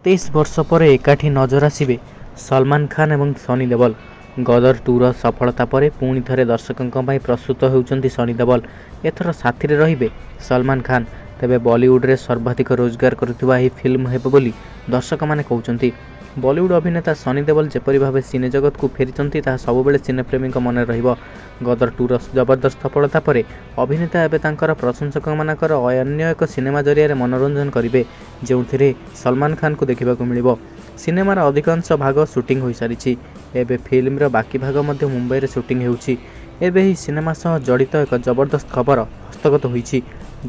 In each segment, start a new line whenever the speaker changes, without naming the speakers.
27 ବର୍ଷ ପରେ ଏକାଠି ନଜର ଆସିବେ ସଲମାନ ଖାନ୍ ଏବଂ ସନି ଦେଓଲ। ଗଦର 2ର ସଫଳତା ପରେ ପୁଣି ଥରେ ଦର୍ଶକଙ୍କ ପାଇଁ ପ୍ରସ୍ତୁତ ହେଉଛନ୍ତି ସନି ଦେଓଲ। ଏଥର ସାଥିରେ ରହିବେ ସଲମାନ ଖାନ୍। ତେବେ ବଲିଉଡରେ ସର୍ବାଧିକ ରୋଜଗାର କରୁଥିବା ଏହି ଫିଲ୍ମ ହେବ ବୋଲି ଦର୍ଶକମାନେ କହୁଛନ୍ତି। ବଲିଉଡ ଅଭିନେତା ସନି ଦେଓଲ ଯେପରି ଭାବେ ସିନେ ଜଗତକୁ ଫେରିଛନ୍ତି ତାହା ସବୁବେଳେ ସିନେପ୍ରେମୀଙ୍କ ମନରେ ରହିବ। ଗଦର 2ର ଜବରଦସ୍ତ ସଫଳତା ପରେ ଅଭିନେତା ଏବେ ତାଙ୍କର ପ୍ରଶଂସକମାନଙ୍କର ଅନ୍ୟ ଏକ ସିନେମା ଜରିଆରେ ମନୋରଞ୍ଜନ କରିବେ, ଯେଉଁଥିରେ ସଲମାନ ଖାନ୍ଙ୍କୁ ଦେଖିବାକୁ ମିଳିବ। ସିନେମାର ଅଧିକାଂଶ ଭାଗ ସୁଟିଂ ହୋଇସାରିଛି। ଏବେ ଫିଲ୍ମର ବାକି ଭାଗ ମଧ୍ୟ ମୁମ୍ବାଇରେ ସୁଟିଂ ହେଉଛି। ଏବେ ଏହି ସିନେମା ସହ ଜଡ଼ିତ ଏକ ଜବରଦସ୍ତ ଖବର ହସ୍ତଗତ ହୋଇଛି।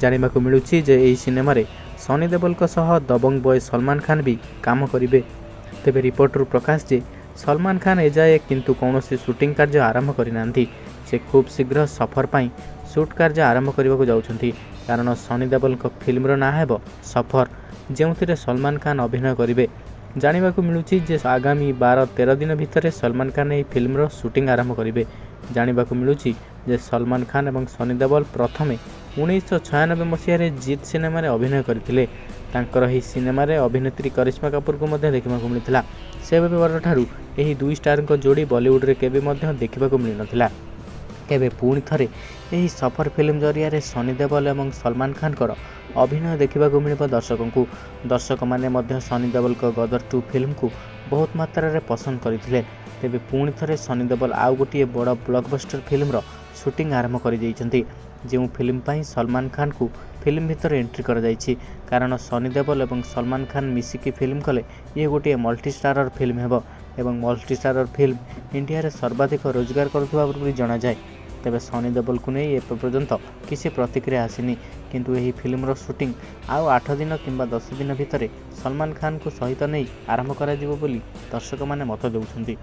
ଜାଣିବାକୁ ମିଳୁଛି ଯେ ଏହି ସିନେମାରେ ସନି ଦେଓଲଙ୍କ ସହ ଦବଙ୍ଗ ବୟ ସଲମାନ ଖାନ୍ ବି କାମ କରିବେ। ତେବେ ରିପୋର୍ଟରୁ ପ୍ରକାଶ ଯେ ସଲମାନ ଖାନ୍ ଏଯାଏ କିନ୍ତୁ କୌଣସି ସୁଟିଂ କାର୍ଯ୍ୟ ଆରମ୍ଭ କରିନାହାନ୍ତି। ସେ ଖୁବ୍ ଶୀଘ୍ର ସଫର ପାଇଁ ସୁଟ୍ କାର୍ଯ୍ୟ ଆରମ୍ଭ କରିବାକୁ ଯାଉଛନ୍ତି, କାରଣ ସନି ଦେଓଲଙ୍କ ଫିଲ୍ମର ନାଁ ହେବ ସଫର, ଯେଉଁଥିରେ ସଲମାନ ଖାନ୍ ଅଭିନୟ କରିବେ। ଜାଣିବାକୁ ମିଳୁଛି ଯେ ଆଗାମୀ 12-13 ଦିନ ଭିତରେ ସଲମାନ ଖାନ୍ ଏହି ଫିଲ୍ମର ସୁଟିଂ ଆରମ୍ଭ କରିବେ। ଜାଣିବାକୁ ମିଳୁଛି ଯେ ସଲମାନ ଖାନ୍ ଏବଂ ସନି ଦେଓଲ ପ୍ରଥମେ 1996 ମସିହାରେ ଜିତ୍ ସିନେମାରେ ଅଭିନୟ କରିଥିଲେ। ତାଙ୍କର ଏହି ସିନେମାରେ ଅଭିନେତ୍ରୀ କରିଶ୍ମା କାପୁରଙ୍କୁ ମଧ୍ୟ ଦେଖିବାକୁ ମିଳିଥିଲା। ସେବେଠାରୁ ଏହି ଦୁଇ ଷ୍ଟାରଙ୍କ ଯୋଡ଼ି ବଲିଉଡରେ କେବେ ମଧ୍ୟ ଦେଖିବାକୁ ମିଳିନଥିଲା। ଏବେ ପୁଣି ଥରେ ଏହି ସଫର ଫିଲ୍ମ ଜରିଆରେ ସନି ଦେଓଲ ଏବଂ ସଲମାନ ଖାନ୍ଙ୍କର ଅଭିନୟ ଦେଖିବାକୁ ମିଳିବ ଦର୍ଶକଙ୍କୁ। ଦର୍ଶକମାନେ ମଧ୍ୟ ସନି ଦେଓଲଙ୍କ ଗଦର 2 ଫିଲ୍ମକୁ ବହୁତ ମାତ୍ରାରେ ପସନ୍ଦ କରିଥିଲେ। ତେବେ ପୁଣି ଥରେ ସନି ଦେଓଲ ଆଉ ଗୋଟିଏ ବଡ଼ ବ୍ଲକବଷ୍ଟର ଫିଲ୍ମର ସୁଟିଂ ଆରମ୍ଭ କରିଦେଇଛନ୍ତି, ଯେଉଁ ଫିଲ୍ମ ପାଇଁ ସଲମାନ ଖାନ୍ଙ୍କୁ ଫିଲ୍ମ ଭିତରେ ଏଣ୍ଟ୍ରି କରାଯାଇଛି। କାରଣ ସନି ଦେଓଲ ଏବଂ ସଲମାନ ଖାନ୍ ମିଶିକି ଫିଲ୍ମ କଲେ ଇଏ ଗୋଟିଏ ମଲ୍ଟି ଷ୍ଟାରର ଫିଲ୍ମ ହେବ ଏବଂ ମଲ୍ଟି ଷ୍ଟାରର ଫିଲ୍ମ ଇଣ୍ଡିଆରେ ସର୍ବାଧିକ ରୋଜଗାର କରୁଥିବା ବୋଲି ଜଣାଯାଏ। ତେବେ ସନି ଦେଓଲଙ୍କୁ ନେଇ ଏପର୍ଯ୍ୟନ୍ତ କିଛି ପ୍ରତିକ୍ରିୟା ଆସିନି, କିନ୍ତୁ ଏହି ଫିଲ୍ମର ସୁଟିଂ ଆଉ 8 ଦିନ କିମ୍ବା 10 ଦିନ ଭିତରେ ସଲମାନ ଖାନ୍ଙ୍କୁ ସହିତ ନେଇ ଆରମ୍ଭ କରାଯିବ ବୋଲି ଦର୍ଶକମାନେ ମତ ଦେଉଛନ୍ତି।